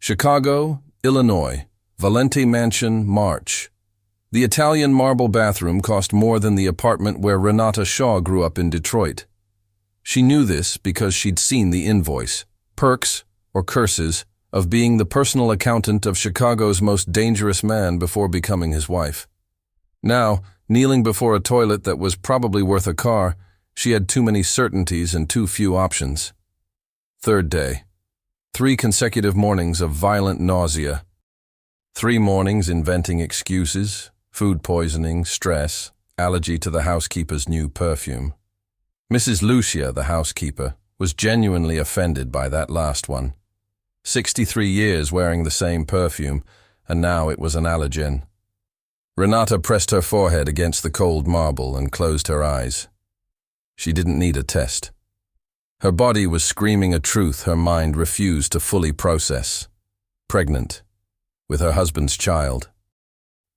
Chicago, Illinois, Valente Mansion, March. The Italian marble bathroom cost more than the apartment where Renata Shaw grew up in Detroit. She knew this because she'd seen the invoice, perks or curses of being the personal accountant of Chicago's most dangerous man before becoming his wife. Now, kneeling before a toilet that was probably worth a car, she had too many certainties and too few options. Third day. 3 consecutive mornings of violent nausea. 3 mornings inventing excuses, food poisoning, stress, allergy to the housekeeper's new perfume. Mrs. Lucia, the housekeeper, was genuinely offended by that last one. 63 years wearing the same perfume, and now it was an allergen. Renata pressed her forehead against the cold marble and closed her eyes. She didn't need a test. Her body was screaming a truth her mind refused to fully process. Pregnant, with her husband's child.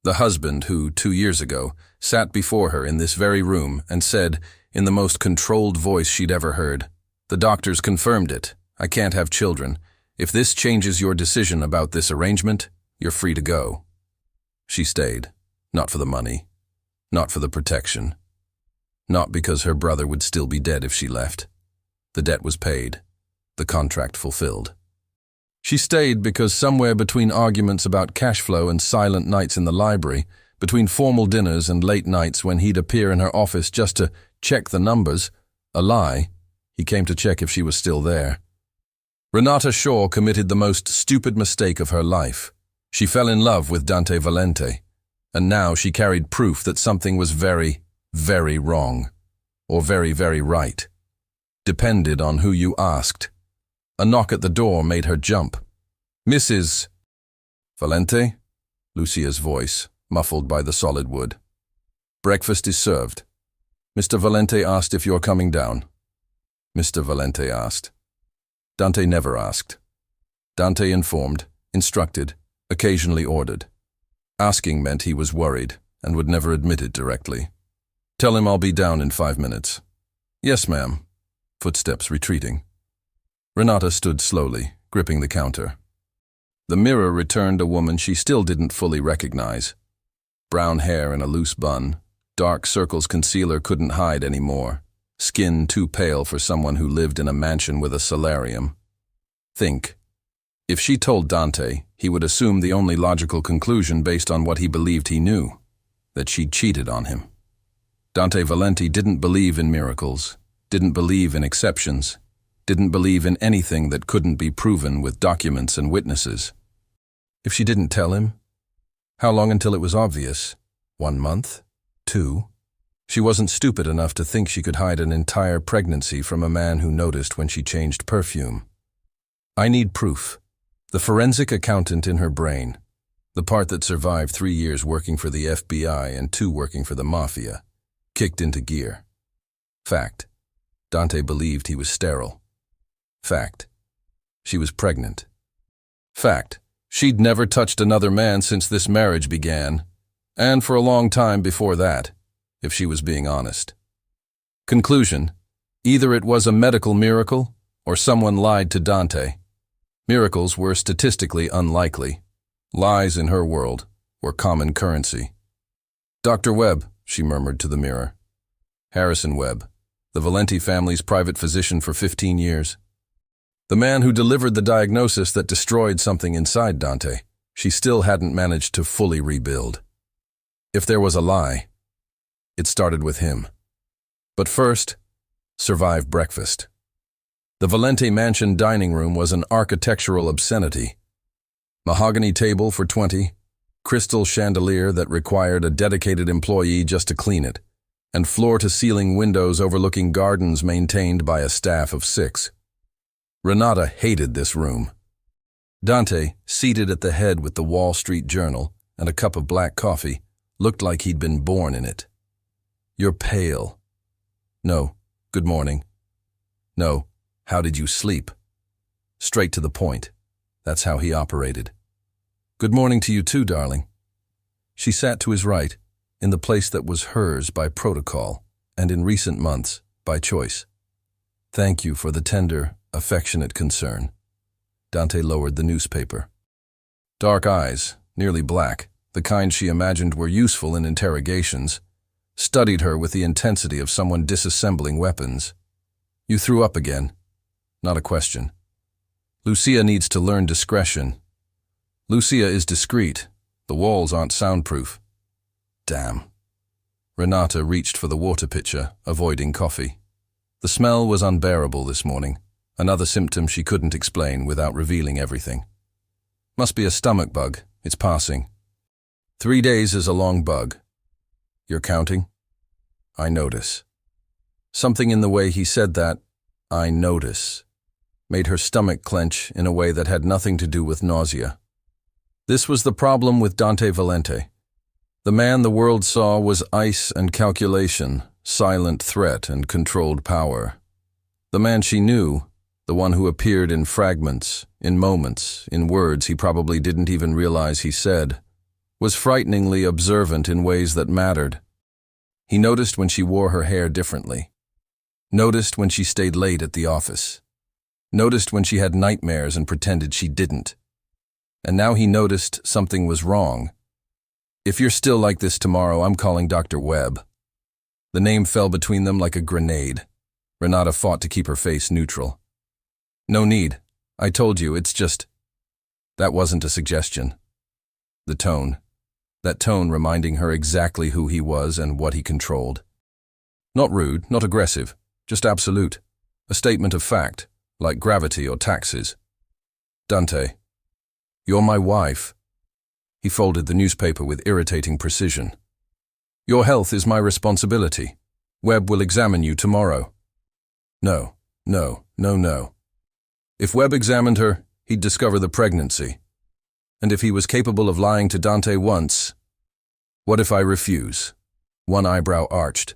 The husband who, 2 years ago, sat before her in this very room and said, in the most controlled voice she'd ever heard, "The doctors confirmed it. I can't have children. If this changes your decision about this arrangement, you're free to go." She stayed, not for the money, not for the protection, not because her brother would still be dead if she left. The debt was paid, the contract fulfilled. She stayed because somewhere between arguments about cash flow and silent nights in the library, between formal dinners and late nights when he'd appear in her office just to check the numbers, a lie, he came to check if she was still there. Renata Shaw committed the most stupid mistake of her life. She fell in love with Dante Valente, and now she carried proof that something was very, very wrong, or very, very right. Depended on who you asked. A knock at the door made her jump. "Mrs. Valente?" Lucia's voice, muffled by the solid wood. "Breakfast is served. Mr. Valente asked if you're coming down." Mr. Valente asked. Dante never asked. Dante informed, instructed, occasionally ordered. Asking meant he was worried and would never admit it directly. "Tell him I'll be down in 5 minutes." "Yes, ma'am." Footsteps retreating. Renata stood slowly, gripping the counter. The mirror returned a woman she still didn't fully recognize. Brown hair in a loose bun, dark circles concealer couldn't hide anymore, skin too pale for someone who lived in a mansion with a solarium. Think. If she told Dante, he would assume the only logical conclusion based on what he believed he knew, that she'd cheated on him. Dante Valente didn't believe in miracles, didn't believe in exceptions, didn't believe in anything that couldn't be proven with documents and witnesses. If she didn't tell him, how long until it was obvious? 1 month? 2? She wasn't stupid enough to think she could hide an entire pregnancy from a man who noticed when she changed perfume. I need proof. The forensic accountant in her brain, the part that survived 3 years working for the FBI and 2 working for the MAFIA, kicked into gear. Fact. Dante believed he was sterile. Fact. She was pregnant. Fact. She'd never touched another man since this marriage began, and for a long time before that, if she was being honest. Conclusion. Either it was a medical miracle, or someone lied to Dante. Miracles were statistically unlikely. Lies in her world were common currency. "Dr. Webb," she murmured to the mirror. Harrison Webb, the Valente family's private physician for 15 years. The man who delivered the diagnosis that destroyed something inside Dante, she still hadn't managed to fully rebuild. If there was a lie, it started with him. But first, survive breakfast. The Valente Mansion dining room was an architectural obscenity. Mahogany table for 20, crystal chandelier that required a dedicated employee just to clean it, and floor-to-ceiling windows overlooking gardens maintained by a staff of 6. Renata hated this room. Dante, seated at the head with the Wall Street Journal and a cup of black coffee, looked like he'd been born in it. "You're pale." "No, good morning." "No, how did you sleep?" Straight to the point. That's how he operated. "Good morning to you too, darling." She sat to his right, in the place that was hers by protocol, and in recent months, by choice. "Thank you for the tender, affectionate concern." Dante lowered the newspaper. Dark eyes, nearly black, the kind she imagined were useful in interrogations, studied her with the intensity of someone disassembling weapons. You threw up again. Not a question. Lucia needs to learn discretion. Lucia is discreet. The walls aren't soundproof. Damn. Renata reached for the water pitcher, avoiding coffee. The smell was unbearable this morning, another symptom she couldn't explain without revealing everything. Must be a stomach bug. It's passing. 3 days is a long bug. You're counting? I notice. Something in the way he said that, I notice, made her stomach clench in a way that had nothing to do with nausea. This was the problem with Dante Valente. The man the world saw was ice and calculation, silent threat and controlled power. The man she knew, the one who appeared in fragments, in moments, in words he probably didn't even realize he said, was frighteningly observant in ways that mattered. He noticed when she wore her hair differently. Noticed when she stayed late at the office. Noticed when she had nightmares and pretended she didn't. And now he noticed something was wrong. If you're still like this tomorrow, I'm calling Dr. Webb. The name fell between them like a grenade. Renata fought to keep her face neutral. No need. I told you, it's just... That wasn't a suggestion. The tone. That tone reminding her exactly who he was and what he controlled. Not rude, not aggressive, just absolute. A statement of fact, like gravity or taxes. Dante, you're my wife. He folded the newspaper with irritating precision. Your health is my responsibility. Webb will examine you tomorrow. No. If Webb examined her, he'd discover the pregnancy. And if he was capable of lying to Dante once, what if I refuse? One eyebrow arched,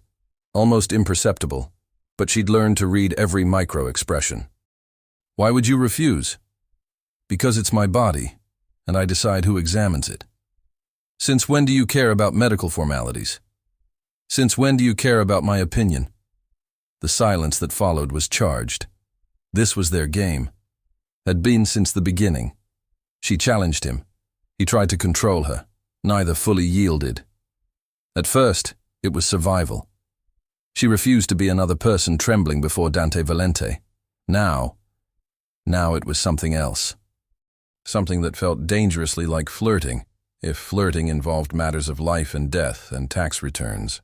almost imperceptible, but she'd learned to read every micro-expression. Why would you refuse? Because it's my body, and I decide who examines it. Since when do you care about medical formalities? Since when do you care about my opinion? The silence that followed was charged. This was their game. Had been since the beginning. She challenged him. He tried to control her. Neither fully yielded. At first, it was survival. She refused to be another person trembling before Dante Valente. Now it was something else. Something that felt dangerously like flirting, if flirting involved matters of life and death and tax returns.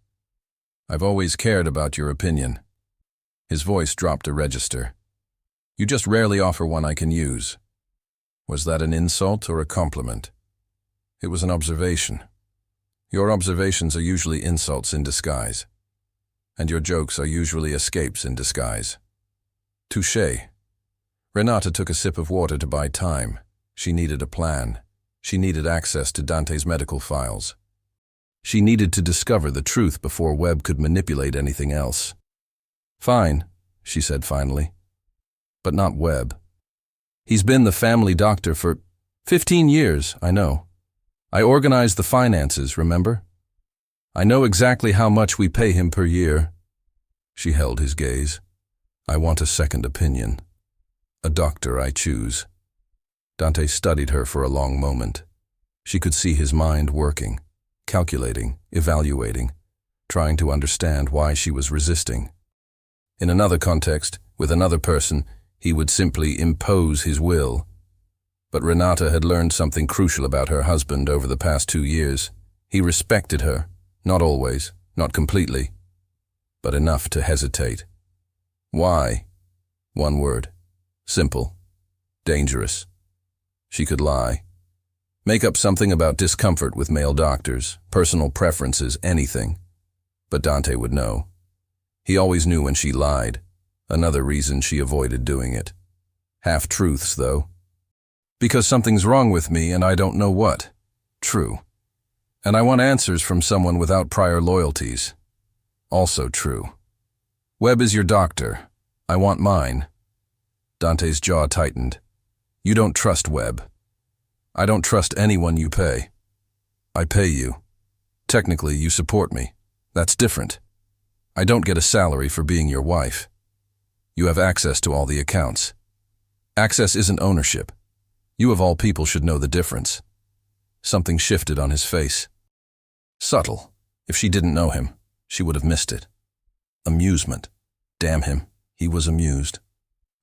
I've always cared about your opinion. His voice dropped a register. You just rarely offer one I can use. Was that an insult or a compliment? It was an observation. Your observations are usually insults in disguise. And your jokes are usually escapes in disguise. Touché. Renata took a sip of water to buy time. She needed a plan. She needed access to Dante's medical files. She needed to discover the truth before Webb could manipulate anything else. Fine, she said finally. But not Webb. He's been the family doctor for 15 years, I know. I organized the finances, remember? I know exactly how much we pay him per year. She held his gaze. I want a second opinion. A doctor I choose. Dante studied her for a long moment. She could see his mind working, calculating, evaluating, trying to understand why she was resisting. In another context, with another person, he would simply impose his will. But Renata had learned something crucial about her husband over the past 2 years. He respected her, not always, not completely, but enough to hesitate. Why? One word. Simple. Dangerous. She could lie. Make up something about discomfort with male doctors, personal preferences, anything. But Dante would know. He always knew when she lied. Another reason she avoided doing it. Half-truths, though. Because something's wrong with me and I don't know what. True. And I want answers from someone without prior loyalties. Also true. Webb is your doctor. I want mine. Dante's jaw tightened. You don't trust Webb. I don't trust anyone you pay. I pay you. Technically, you support me. That's different. I don't get a salary for being your wife. You have access to all the accounts. Access isn't ownership. You of all people should know the difference. something shifted on his face. Subtle. If she didn't know him, she would have missed it. Amusement. Damn him, he was amused.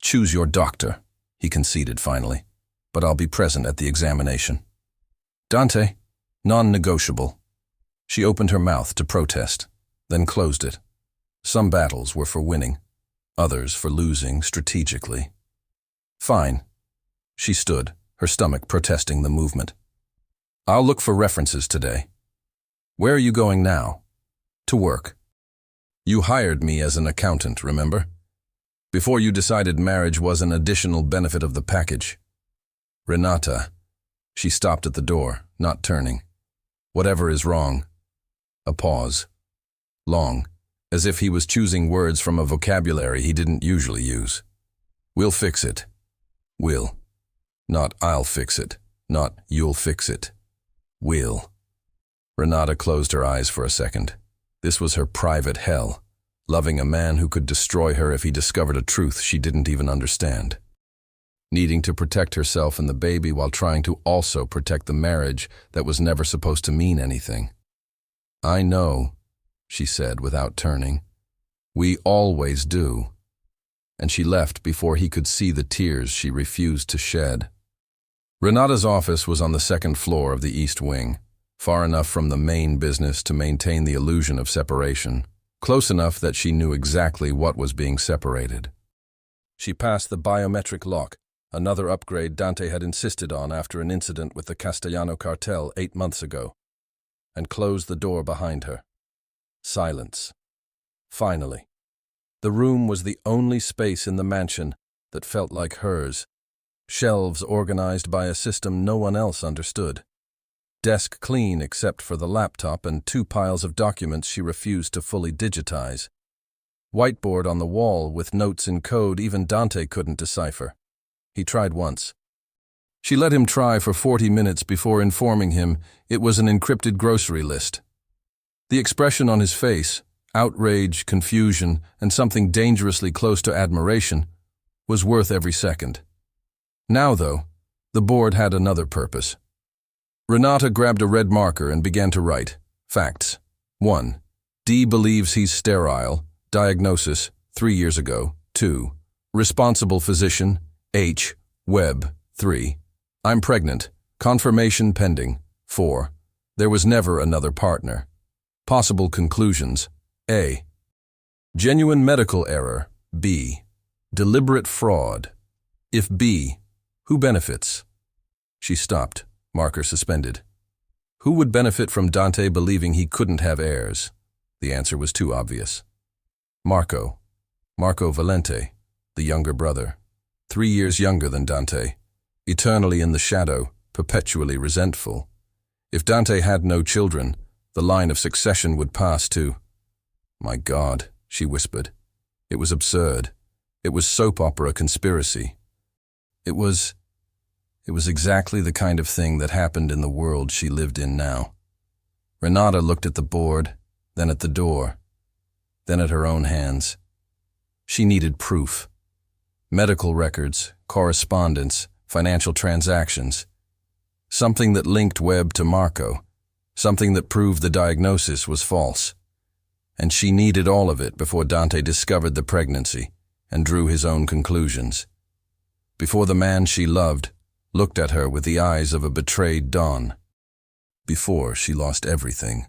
"Choose your doctor," he conceded finally, "but I'll be present at the examination." "Dante, non-negotiable." She opened her mouth to protest, then closed it. Some battles were for winning, others for losing strategically. "Fine." She stood, her stomach protesting the movement. "I'll look for references today." "Where are you going now?" "To work." "You hired me as an accountant, remember? Before you decided marriage was an additional benefit of the package." "Renata." She stopped at the door, not turning. "Whatever is wrong." A pause. Long, as if he was choosing words from a vocabulary he didn't usually use. "We'll fix it." "Will." Not "I'll fix it," not "you'll fix it." "Will." Renata closed her eyes for a second. This was her private hell, loving a man who could destroy her if he discovered a truth she didn't even understand. Needing to protect herself and the baby while trying to also protect the marriage that was never supposed to mean anything. "I know," she said without turning. "We always do." And she left before he could see the tears she refused to shed. Renata's office was on the second floor of the East Wing, far enough from the main business to maintain the illusion of separation, close enough that she knew exactly what was being separated. She passed the biometric lock, another upgrade Dante had insisted on after an incident with the Castellano cartel 8 months ago, and closed the door behind her. Silence. Finally. The room was the only space in the mansion that felt like hers. Shelves organized by a system no one else understood. Desk clean except for the laptop and 2 piles of documents she refused to fully digitize. Whiteboard on the wall with notes in code even Dante couldn't decipher. He tried once. She let him try for 40 minutes before informing him it was an encrypted grocery list. The expression on his face, outrage, confusion, and something dangerously close to admiration, was worth every second. Now, though, the board had another purpose. Renata grabbed a red marker and began to write. Facts. 1. D believes he's sterile. Diagnosis, 3 years ago. 2. Responsible physician, H. Webb. 3. I'm pregnant. Confirmation pending. 4. There was never another partner. Possible conclusions. A. Genuine medical error. B. Deliberate fraud. If B, who benefits? She stopped, marker suspended. Who would benefit from Dante believing he couldn't have heirs? The answer was too obvious. Marco Valente, the younger brother. 3 years younger than Dante. Eternally in the shadow, perpetually resentful. If Dante had no children, the line of succession would pass to... My God, she whispered. It was absurd. It was soap opera conspiracy. It was exactly the kind of thing that happened in the world she lived in now. Renata looked at the board, then at the door, then at her own hands. She needed proof. Medical records, correspondence, financial transactions. Something that linked Webb to Marco. Something that proved the diagnosis was false. And she needed all of it before Dante discovered the pregnancy and drew his own conclusions. Before the man she loved looked at her with the eyes of a betrayed Don. Before she lost everything.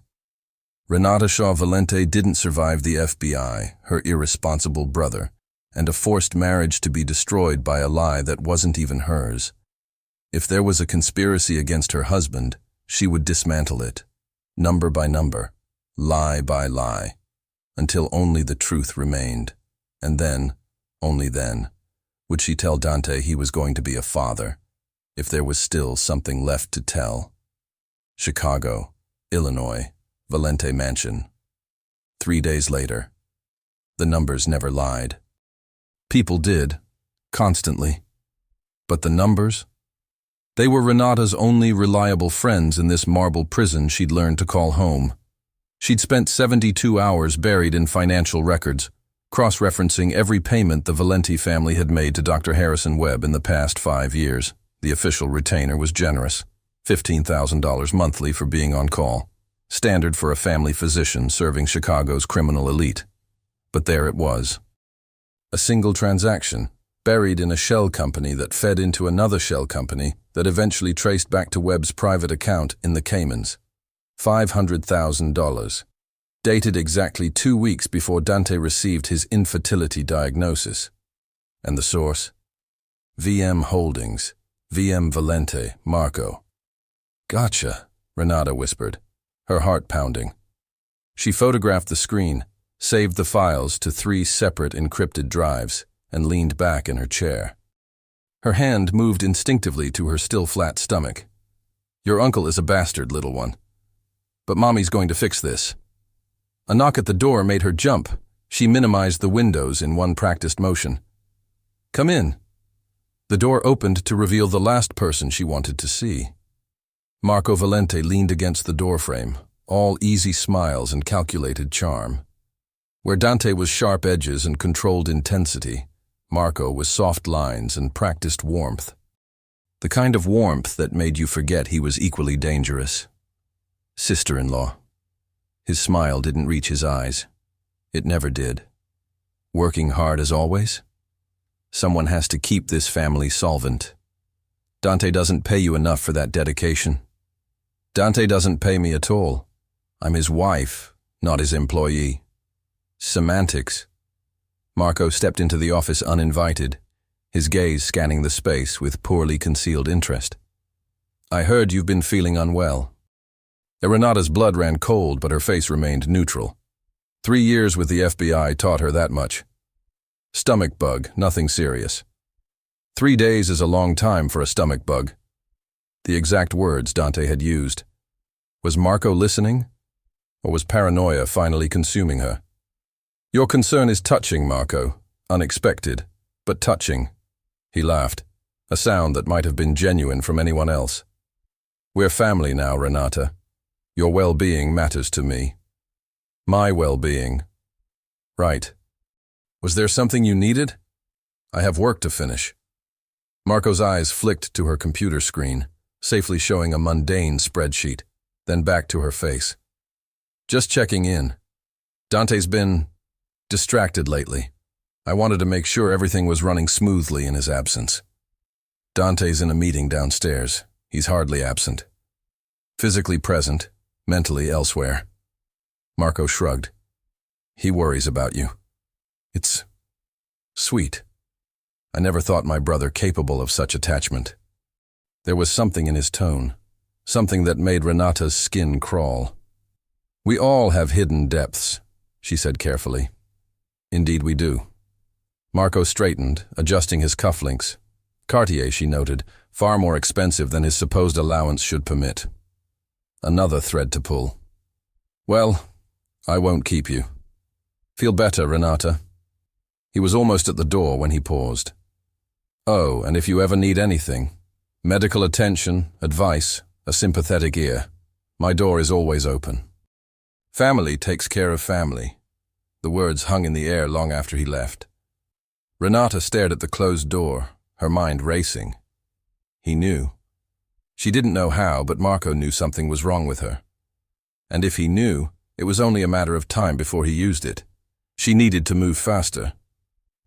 Renata Shaw Valente didn't survive the FBI, her irresponsible brother, and a forced marriage to be destroyed by a lie that wasn't even hers. If there was a conspiracy against her husband, she would dismantle it, number by number, lie by lie, until only the truth remained. And then, only then, would she tell Dante he was going to be a father, if there was still something left to tell. Chicago, Illinois, Valente Mansion. 3 days later. The numbers never lied. People did, constantly. But the numbers? They were Renata's only reliable friends in this marble prison she'd learned to call home. She'd spent 72 hours buried in financial records, cross-referencing every payment the Valente family had made to Dr. Harrison Webb in the past 5 years. The official retainer was generous. $15,000 monthly for being on call. Standard for a family physician serving Chicago's criminal elite. But there it was. A single transaction, buried in a shell company that fed into another shell company that eventually traced back to Webb's private account in the Caymans. $500,000. Dated exactly 2 weeks before Dante received his infertility diagnosis. And the source? VM Holdings. VM Valente, Marco. Gotcha, Renata whispered, her heart pounding. She photographed the screen, saved the files to 3 separate encrypted drives, and leaned back in her chair. Her hand moved instinctively to her still flat stomach. Your uncle is a bastard, little one. But Mommy's going to fix this. A knock at the door made her jump. She minimized the windows in one practiced motion. Come in. The door opened to reveal the last person she wanted to see. Marco Valente leaned against the doorframe, all easy smiles and calculated charm. Where Dante was sharp edges and controlled intensity, Marco was soft lines and practiced warmth. The kind of warmth that made you forget he was equally dangerous. Sister-in-law. His smile didn't reach his eyes. It never did. Working hard as always? Someone has to keep this family solvent. Dante doesn't pay you enough for that dedication. Dante doesn't pay me at all. I'm his wife, not his employee. Semantics. Marco stepped into the office uninvited, his gaze scanning the space with poorly concealed interest. I heard you've been feeling unwell. Renata's blood ran cold, but her face remained neutral. 3 years with the FBI taught her that much. Stomach bug, nothing serious. 3 days is a long time for a stomach bug. The exact words Dante had used. Was Marco listening? Or was paranoia finally consuming her? Your concern is touching, Marco. Unexpected, but touching. He laughed, a sound that might have been genuine from anyone else. We're family now, Renata. Your well-being matters to me. My well-being. Right. Was there something you needed? I have work to finish. Marco's eyes flicked to her computer screen, safely showing a mundane spreadsheet, then back to her face. Just checking in. Dante's been distracted lately. I wanted to make sure everything was running smoothly in his absence. Dante's in a meeting downstairs. He's hardly absent. Physically present, mentally elsewhere. Marco shrugged. He worries about you. It's sweet. I never thought my brother capable of such attachment. There was something in his tone, something that made Renata's skin crawl. We all have hidden depths, she said carefully. Indeed we do. Marco straightened, adjusting his cufflinks. Cartier, she noted, far more expensive than his supposed allowance should permit. Another thread to pull. Well, I won't keep you. Feel better, Renata. He was almost at the door when he paused. Oh, and if you ever need anything, medical attention, advice, a sympathetic ear, my door is always open. Family takes care of family. The words hung in the air long after he left. Renata stared at the closed door, her mind racing. He knew. She didn't know how, but Marco knew something was wrong with her. And if he knew, it was only a matter of time before he used it. She needed to move faster.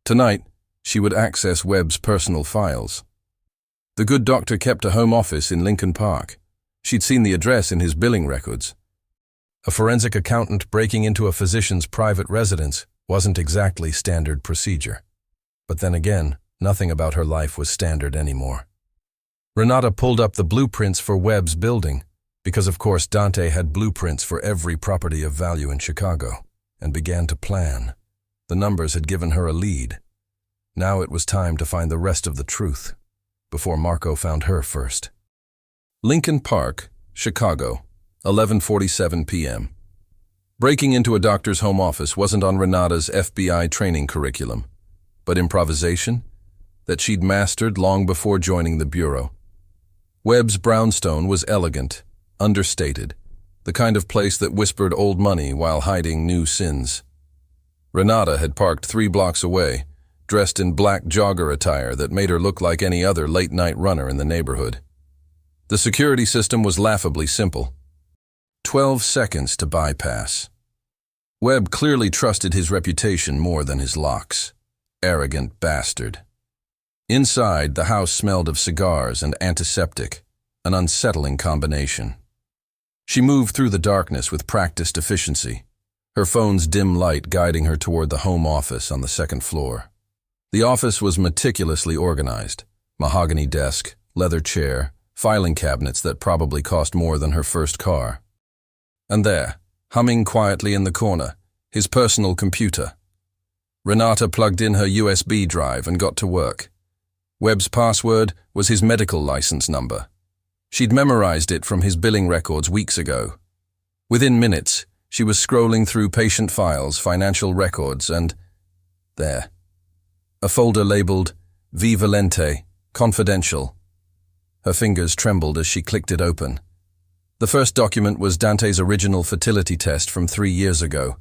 Tonight, she would access Webb's personal files. The good doctor kept a home office in Lincoln Park. She'd seen the address in his billing records. A forensic accountant breaking into a physician's private residence wasn't exactly standard procedure. But then again, nothing about her life was standard anymore. Renata pulled up the blueprints for Webb's building, because of course Dante had blueprints for every property of value in Chicago, and began to plan. The numbers had given her a lead. Now it was time to find the rest of the truth, before Marco found her first. Lincoln Park, Chicago, 11:47 p.m. Breaking into a doctor's home office wasn't on Renata's FBI training curriculum, but improvisation that she'd mastered long before joining the bureau. Webb's brownstone was elegant, understated, the kind of place that whispered old money while hiding new sins. Renata had parked 3 blocks away, dressed in black jogger attire that made her look like any other late-night runner in the neighborhood. The security system was laughably simple. 12 seconds to bypass. Webb clearly trusted his reputation more than his locks. Arrogant bastard. Inside, the house smelled of cigars and antiseptic, an unsettling combination. She moved through the darkness with practiced efficiency, her phone's dim light guiding her toward the home office on the second floor. The office was meticulously organized. Mahogany desk, leather chair, filing cabinets that probably cost more than her first car. And there, humming quietly in the corner, his personal computer. Renata plugged in her USB drive and got to work. Webb's password was his medical license number. She'd memorized it from his billing records weeks ago. Within minutes, she was scrolling through patient files, financial records, and there. A folder labeled V. Valente, Confidential. Her fingers trembled as she clicked it open. The first document was Dante's original fertility test from 3 years ago.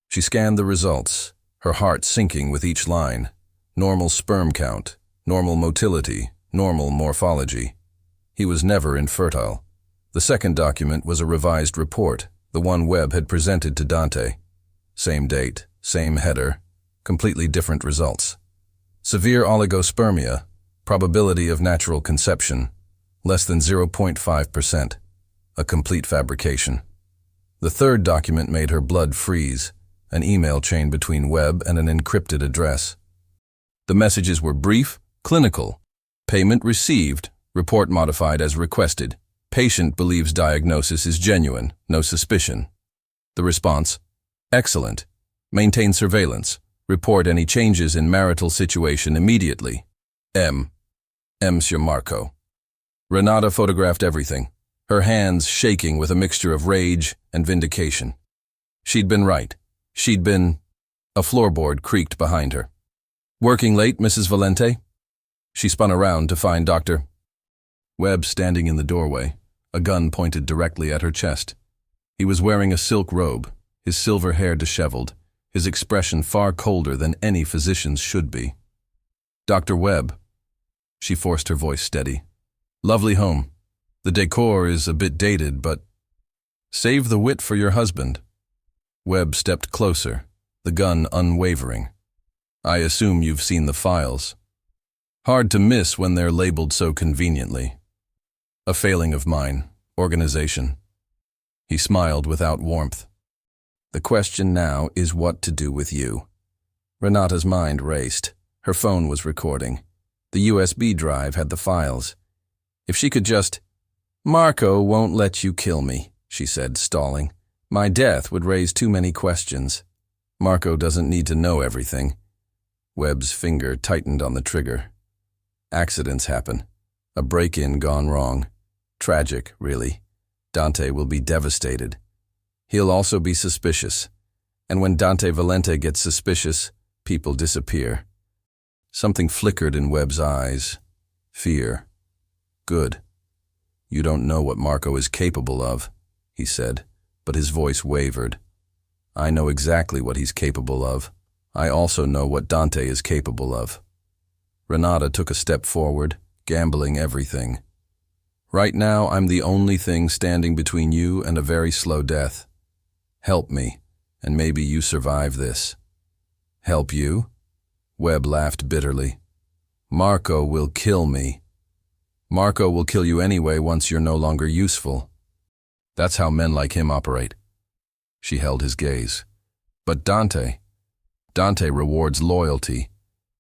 She scanned the results, her heart sinking with each line. Normal sperm count, normal motility, normal morphology. He was never infertile. The second document was a revised report, the one Webb had presented to Dante. Same date, same header, completely different results. Severe oligospermia, probability of natural conception, less than 0.5%. A complete fabrication. The third document made her blood freeze, an email chain between Webb and an encrypted address. The messages were brief, clinical. Payment received, report modified as requested. Patient believes diagnosis is genuine, no suspicion. The response, excellent. Maintain surveillance. Report any changes in marital situation immediately. Monsieur Marco. Renata photographed everything, her hands shaking with a mixture of rage and vindication. She'd been right. She'd been... A floorboard creaked behind her. Working late, Mrs. Valente? She spun around to find Dr. Webb standing in the doorway, a gun pointed directly at her chest. He was wearing a silk robe, his silver hair disheveled, his expression far colder than any physician's should be. Dr. Webb. She forced her voice steady. Lovely home. The decor is a bit dated, but... Save the wit for your husband. Webb stepped closer, the gun unwavering. I assume you've seen the files. Hard to miss when they're labeled so conveniently. A failing of mine, organization. He smiled without warmth. The question now is what to do with you. Renata's mind raced. Her phone was recording. The USB drive had the files. If she could just... Marco won't let you kill me, she said, stalling. My death would raise too many questions. Marco doesn't need to know everything. Webb's finger tightened on the trigger. Accidents happen. A break-in gone wrong. Tragic, really. Dante will be devastated. He'll also be suspicious. And when Dante Valente gets suspicious, people disappear. Something flickered in Webb's eyes. Fear. Good. You don't know what Marco is capable of, he said, but his voice wavered. I know exactly what he's capable of. I also know what Dante is capable of. Renata took a step forward, gambling everything. Right now, I'm the only thing standing between you and a very slow death. Help me, and maybe you survive this. Help you? Webb laughed bitterly. Marco will kill me. Marco will kill you anyway once you're no longer useful. That's how men like him operate. She held his gaze. But Dante rewards loyalty,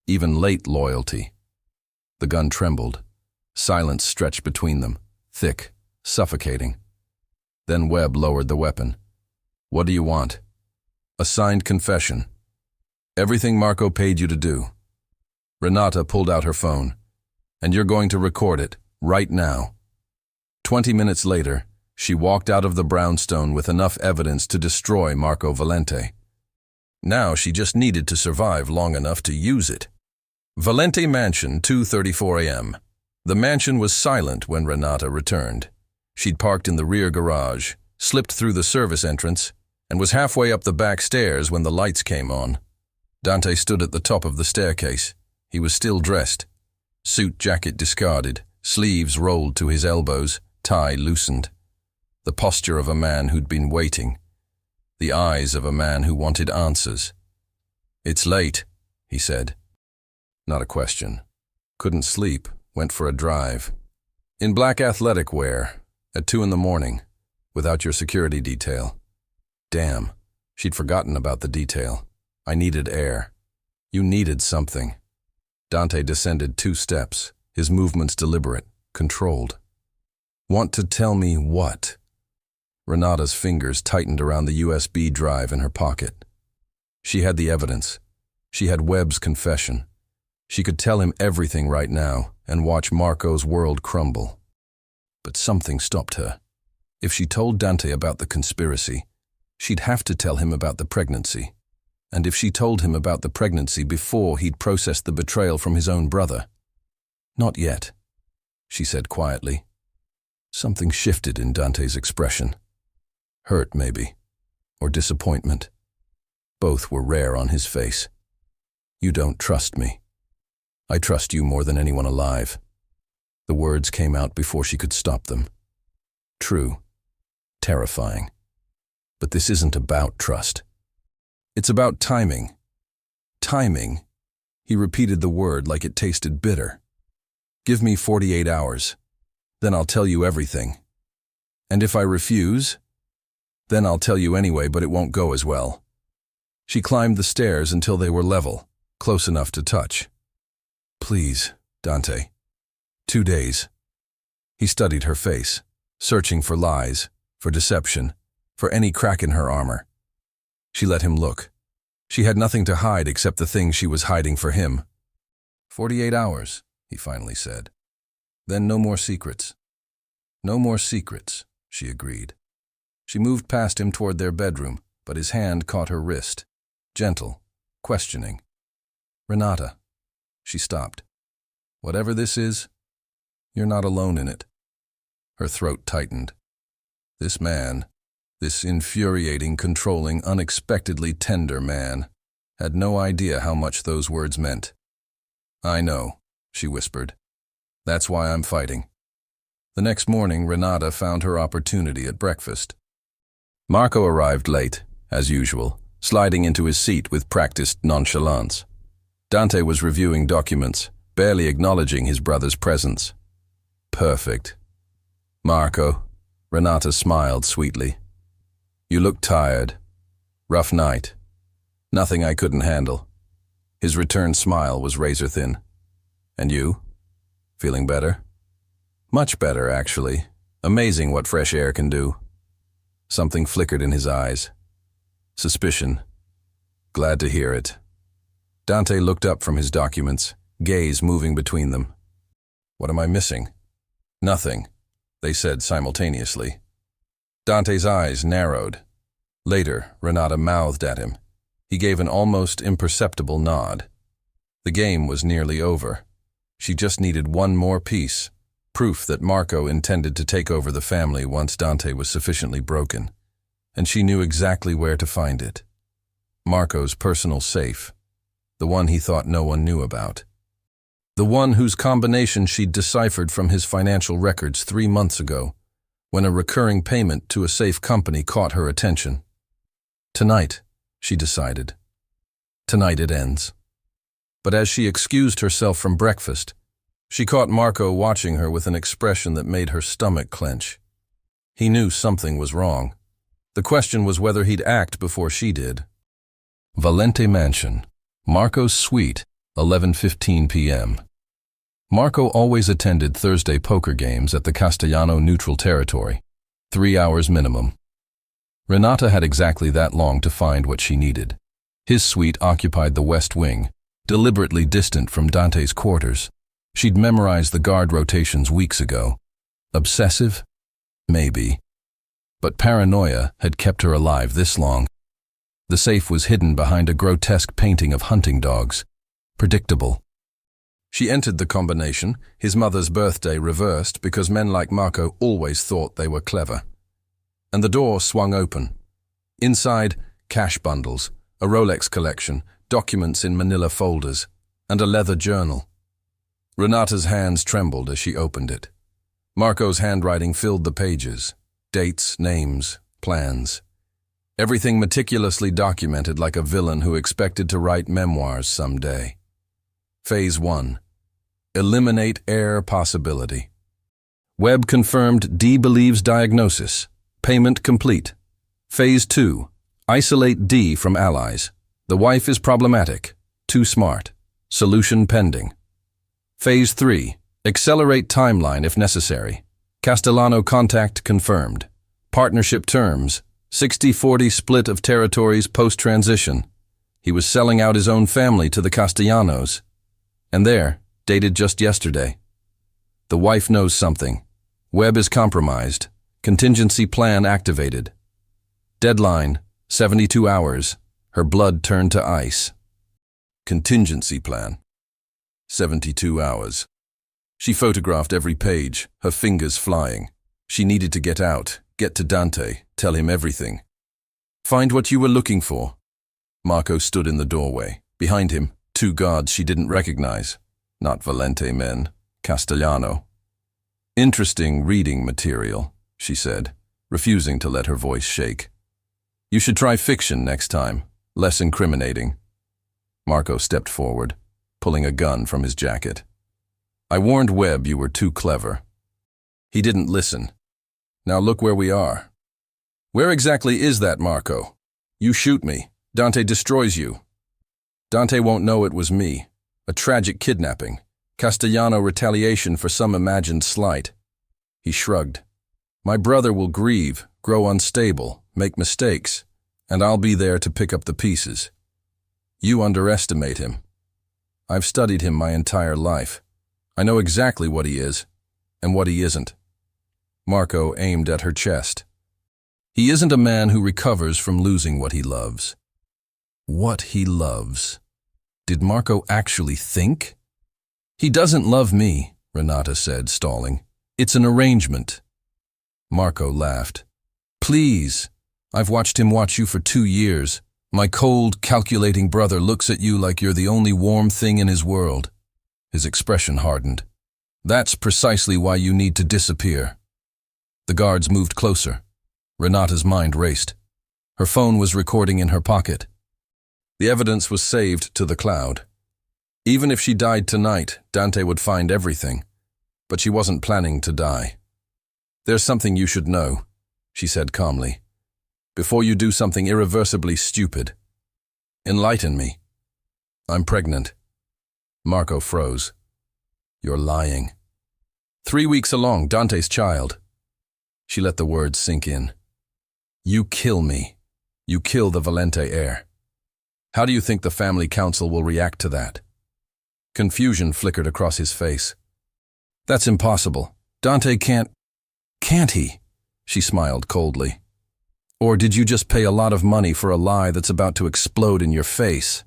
even late loyalty. The gun trembled. Silence stretched between them, thick, suffocating. Then Webb lowered the weapon. What do you want? A signed confession. Everything Marco paid you to do. Renata pulled out her phone. And you're going to record it, right now. 20 minutes later, she walked out of the brownstone with enough evidence to destroy Marco Valente. Now she just needed to survive long enough to use it. Valente Mansion, 2:34 a.m. The mansion was silent when Renata returned. She'd parked in the rear garage, slipped through the service entrance, and was halfway up the back stairs when the lights came on. Dante stood at the top of the staircase. He was still dressed. Suit jacket discarded, sleeves rolled to his elbows, tie loosened. The posture of a man who'd been waiting. The eyes of a man who wanted answers. "It's late," he said. Not a question. Couldn't sleep, went for a drive. In black athletic wear, at 2 a.m, without your security detail. Damn, she'd forgotten about the detail. I needed air. You needed something. Dante descended 2 steps, his movements deliberate, controlled. Want to tell me what? Renata's fingers tightened around the USB drive in her pocket. She had the evidence. She had Webb's confession. She could tell him everything right now and watch Marco's world crumble. But something stopped her. If she told Dante about the conspiracy, she'd have to tell him about the pregnancy. And if she told him about the pregnancy before he'd processed the betrayal from his own brother. Not yet, she said quietly. Something shifted in Dante's expression. Hurt, maybe, or disappointment. Both were rare on his face. You don't trust me. I trust you more than anyone alive. The words came out before she could stop them. True. Terrifying. But this isn't about trust. It's about timing. Timing. He repeated the word like it tasted bitter. Give me 48 hours. Then I'll tell you everything. And if I refuse, then I'll tell you anyway, but it won't go as well. She climbed the stairs until they were level, close enough to touch. Please, Dante. 2 days. He studied her face, searching for lies, for deception, for any crack in her armor. She let him look. She had nothing to hide except the things she was hiding for him. 48 hours, he finally said. Then no more secrets. No more secrets, she agreed. She moved past him toward their bedroom, but his hand caught her wrist. Gentle, questioning. Renata. She stopped. Whatever this is, you're not alone in it. Her throat tightened. This man, this infuriating, controlling, unexpectedly tender man, had no idea how much those words meant. I know, she whispered. That's why I'm fighting. The next morning, Renata found her opportunity at breakfast. Marco arrived late, as usual, sliding into his seat with practiced nonchalance. Dante was reviewing documents, barely acknowledging his brother's presence. Perfect. Marco, Renata smiled sweetly. You look tired. Rough night. Nothing I couldn't handle. His return smile was razor-thin. And you? Feeling better? Much better, actually. Amazing what fresh air can do. Something flickered in his eyes. Suspicion. Glad to hear it. Dante looked up from his documents, gaze moving between them. What am I missing? Nothing, they said simultaneously. Dante's eyes narrowed. Later, Renata mouthed at him. He gave an almost imperceptible nod. The game was nearly over. She just needed one more piece, proof that Marco intended to take over the family once Dante was sufficiently broken. And she knew exactly where to find it. Marco's personal safe, the one he thought no one knew about. The one whose combination she'd deciphered from his financial records 3 months ago, when a recurring payment to a safe company caught her attention. Tonight, she decided. Tonight it ends. But as she excused herself from breakfast, she caught Marco watching her with an expression that made her stomach clench. He knew something was wrong. The question was whether he'd act before she did. Valente Mansion, Marco's suite, 11:15 p.m. Marco always attended Thursday poker games at the Castellano neutral territory, 3 hours minimum. Renata had exactly that long to find what she needed. His suite occupied the west wing, deliberately distant from Dante's quarters. She'd memorized the guard rotations weeks ago. Obsessive? Maybe. But paranoia had kept her alive this long. The safe was hidden behind a grotesque painting of hunting dogs. Predictable. She entered the combination, his mother's birthday reversed because men like Marco always thought they were clever. And the door swung open. Inside, cash bundles, a Rolex collection, documents in manila folders, and a leather journal. Renata's hands trembled as she opened it. Marco's handwriting filled the pages. Dates, names, plans. Everything meticulously documented like a villain who expected to write memoirs someday. Phase 1. Eliminate heir possibility. Webb confirmed D believes diagnosis. Payment complete. Phase 2. Isolate D from allies. The wife is problematic. Too smart. Solution pending. Phase 3. Accelerate timeline if necessary. Castellano contact confirmed. Partnership terms. 60-40 split of territories post-transition. He was selling out his own family to the Castellanos. And there, dated just yesterday. The wife knows something. Webb is compromised. Contingency plan activated. Deadline, 72 hours. Her blood turned to ice. Contingency plan. 72 hours. She photographed every page, her fingers flying. She needed to get out, get to Dante, tell him everything. Find what you were looking for. Marco stood in the doorway. Behind him, 2 guards she didn't recognize. Not Valente men, Castellano. Interesting reading material, she said, refusing to let her voice shake. You should try fiction next time, less incriminating. Marco stepped forward, pulling a gun from his jacket. I warned Webb you were too clever. He didn't listen. Now look where we are. Where exactly is that, Marco? You shoot me. Dante destroys you. Dante won't know it was me. A tragic kidnapping. Castellano retaliation for some imagined slight. He shrugged. My brother will grieve, grow unstable, make mistakes, and I'll be there to pick up the pieces. You underestimate him. I've studied him my entire life. I know exactly what he is, and what he isn't. Marco aimed at her chest. He isn't a man who recovers from losing what he loves. What he loves. Did Marco actually think? He doesn't love me, Renata said, stalling. It's an arrangement. Marco laughed. Please, I've watched him watch you for 2 years. My cold, calculating brother looks at you like you're the only warm thing in his world. His expression hardened. That's precisely why you need to disappear. The guards moved closer. Renata's mind raced. Her phone was recording in her pocket. The evidence was saved to the cloud. Even if she died tonight, Dante would find everything. But she wasn't planning to die. There's something you should know, she said calmly. Before you do something irreversibly stupid. Enlighten me. I'm pregnant. Marco froze. You're lying. 3 weeks along, Dante's child. She let the words sink in. You kill me. You kill the Valente heir. How do you think the family council will react to that? Confusion flickered across his face. That's impossible. Dante can't he? She smiled coldly. Or did you just pay a lot of money for a lie that's about to explode in your face?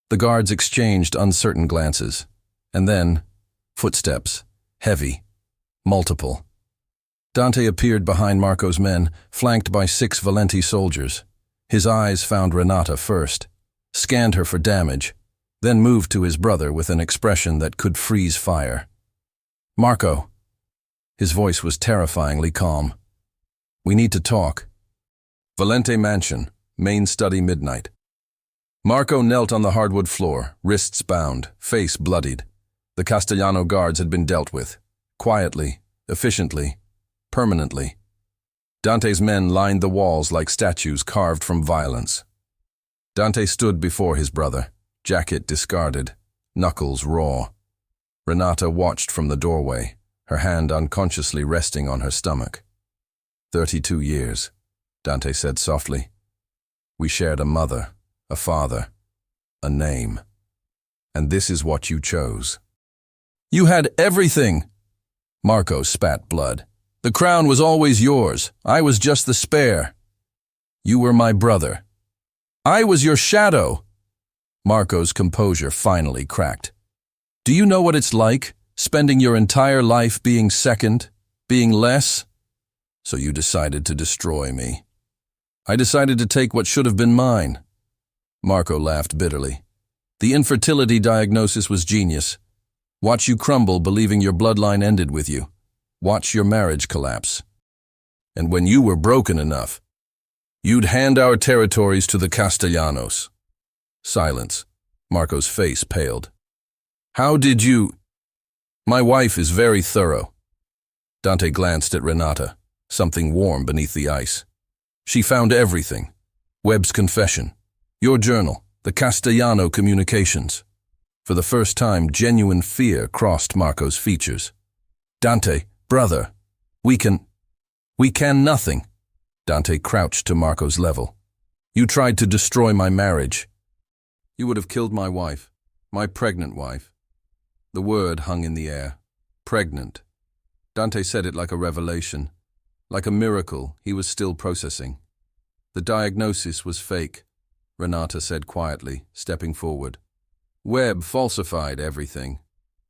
The guards exchanged uncertain glances. And then, footsteps, heavy, multiple. Dante appeared behind Marco's men, flanked by 6 Valente soldiers. His eyes found Renata first, scanned her for damage, then moved to his brother with an expression that could freeze fire. Marco. His voice was terrifyingly calm. We need to talk. Valente Mansion, main study midnight. Marco knelt on the hardwood floor, wrists bound, face bloodied. The Castellano guards had been dealt with. Quietly, efficiently, permanently. Dante's men lined the walls like statues carved from violence. Dante stood before his brother, jacket discarded, knuckles raw. Renata watched from the doorway, her hand unconsciously resting on her stomach. 32 years, Dante said softly. We shared a mother, a father, a name. And this is what you chose. You had everything! Marco spat blood. The crown was always yours. I was just the spare. You were my brother. I was your shadow. Marco's composure finally cracked. Do you know what it's like, spending your entire life being second, being less? So you decided to destroy me. I decided to take what should have been mine. Marco laughed bitterly. The infertility diagnosis was genius. Watch you crumble believing your bloodline ended with you. Watch your marriage collapse. And when you were broken enough, you'd hand our territories to the Castellanos. Silence. Marco's face paled. How did you? My wife is very thorough. Dante glanced at Renata, something warm beneath the ice. She found everything. Webb's confession, your journal, the Castellano communications. For the first time, genuine fear crossed Marco's features. Dante, brother, we can nothing. Dante crouched to Marco's level. You tried to destroy my marriage. You would have killed my wife, my pregnant wife. The word hung in the air. Pregnant. Dante said it like a revelation, like a miracle he was still processing. The diagnosis was fake, Renata said quietly, stepping forward. Webb falsified everything.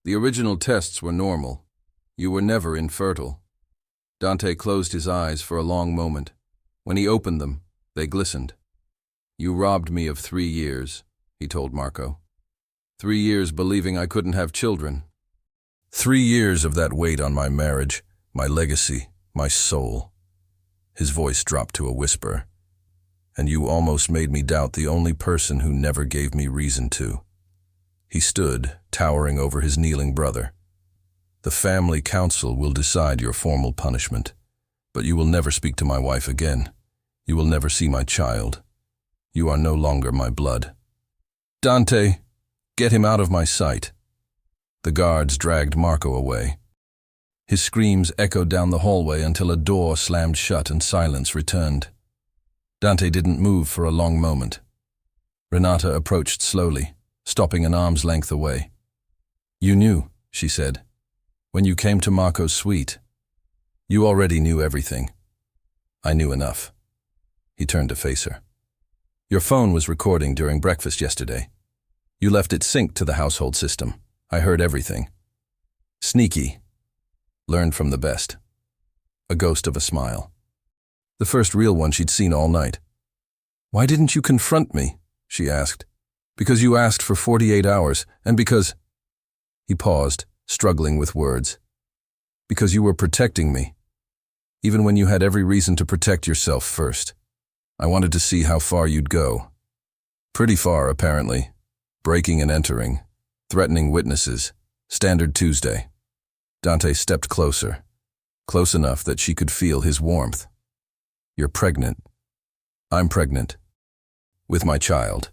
The original tests were normal. You were never infertile. Dante closed his eyes for a long moment. When he opened them, they glistened. You robbed me of 3 years, he told Marco. 3 years believing I couldn't have children. 3 years of that weight on my marriage, my legacy, my soul. His voice dropped to a whisper. And you almost made me doubt the only person who never gave me reason to. He stood, towering over his kneeling brother. The family council will decide your formal punishment, but you will never speak to my wife again. You will never see my child. You are no longer my blood. Dante, get him out of my sight. The guards dragged Marco away. His screams echoed down the hallway until a door slammed shut and silence returned. Dante didn't move for a long moment. Renata approached slowly, stopping an arm's length away. You knew, she said, when you came to Marco's suite. You already knew everything. I knew enough. He turned to face her. Your phone was recording during breakfast yesterday. You left it synced to the household system. I heard everything. Sneaky. Learned from the best. A ghost of a smile. The first real one she'd seen all night. Why didn't you confront me? She asked. Because you asked for 48 hours, and because… He paused, struggling with words. Because you were protecting me, even when you had every reason to protect yourself first. I wanted to see how far you'd go. Pretty far, apparently. Breaking and entering, threatening witnesses, standard Tuesday. Dante stepped closer, close enough that she could feel his warmth. You're pregnant. I'm pregnant. With my child.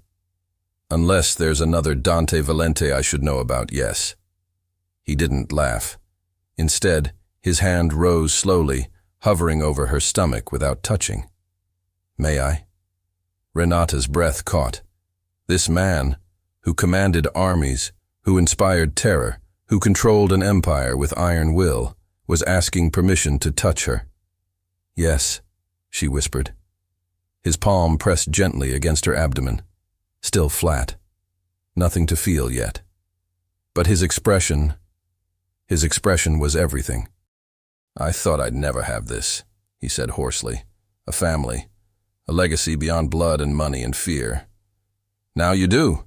Unless there's another Dante Valente I should know about, yes. He didn't laugh. Instead, his hand rose slowly, hovering over her stomach without touching. May I? Renata's breath caught. This man, who commanded armies, who inspired terror, who controlled an empire with iron will, was asking permission to touch her. Yes, she whispered. His palm pressed gently against her abdomen, still flat. Nothing to feel yet. But his expression was everything. I thought I'd never have this, he said hoarsely. A family, a legacy beyond blood and money and fear. Now you do.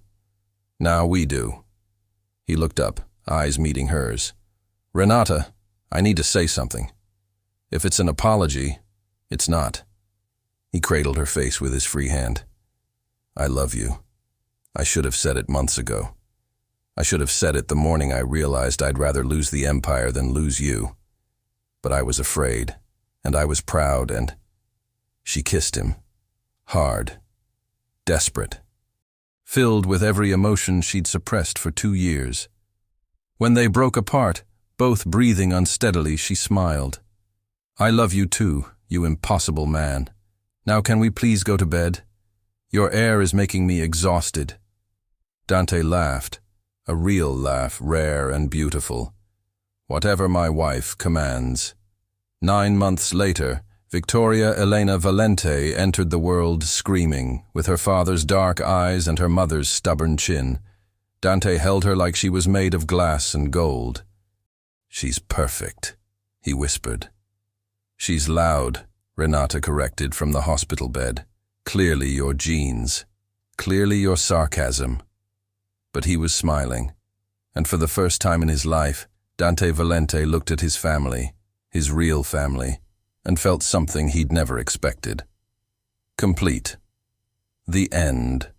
Now we do. He looked up, eyes meeting hers. Renata, I need to say something. If it's an apology, it's not. He cradled her face with his free hand. I love you. I should have said it months ago. I should have said it the morning I realized I'd rather lose the empire than lose you. But I was afraid, and I was proud, and… She kissed him. Hard. Desperate. Filled with every emotion she'd suppressed for 2 years. When they broke apart, both breathing unsteadily, she smiled. I love you too, you impossible man. Now can we please go to bed? Your air is making me exhausted. Dante laughed, a real laugh, rare and beautiful. Whatever my wife commands. 9 months later, Victoria Elena Valente entered the world screaming, with her father's dark eyes and her mother's stubborn chin. Dante held her like she was made of glass and gold. She's perfect, he whispered. She's loud, Renata corrected from the hospital bed. Clearly your genes. Clearly your sarcasm. But he was smiling, And for the first time in his life, Dante Valente looked at his family, his real family, and felt something he'd never expected. Complete. The end.